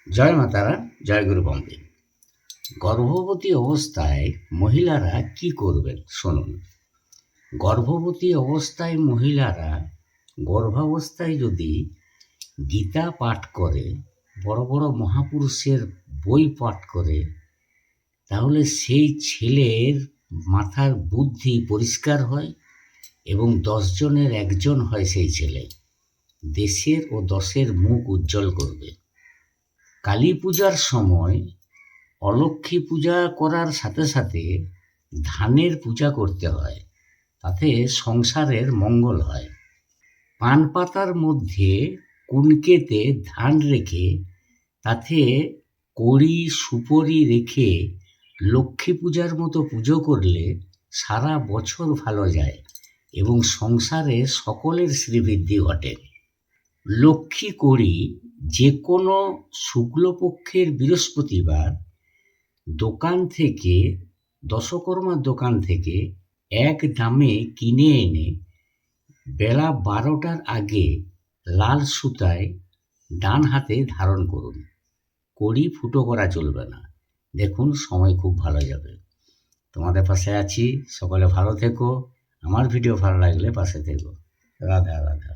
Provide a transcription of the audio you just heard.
জয় মাতারা, জয় গুরু বন্দে। গর্ভবতী অবস্থায় মহিলারা কি করবেন শুনুন। গর্ভবতী অবস্থায় মহিলারা গর্ভাবস্থায় যদি গীতা পাঠ করে, বড় বড় মহাপুরুষের বই পাঠ করে, তাহলে সেই ছেলের মাথার বুদ্ধি পরিষ্কার হয় এবং 10 জনের 1 জন হয় সেই ছেলে। দেশের ও দশের মুখ উজ্জ্বল করবে। কালী পূজার সময় অলক্ষ্মী পূজা করার সাথে সাথে ধানের পূজা করতে হয়, তাতে সংসারের মঙ্গল হয়। পান পাতার মধ্যে কুনকেতে ধান রেখে তাতে কড়ি সুপরি রেখে লক্ষ্মী পূজার মতো পুজো করলে সারা বছর ভালো যায় এবং সংসারে সকলের শ্রীবৃদ্ধি ঘটে। লক্ষ্মী কড়ি যে কোনো শুক্লপক্ষের বৃহস্পতিবার দোকান থেকে, দশকর্মার দোকান থেকে এক দামে কিনে এনে বেলা 12টার আগে লাল সুতায় ডান হাতে ধারণ করুন। কড়ি ফুটো করা চলবে না। দেখুন, সময় খুব ভালো যাবে। তোমাদের পাশে আছি। সকলে ভালো থেকো। আমার ভিডিও ভালো লাগলে পাশে থেকো। রাধা রাধা।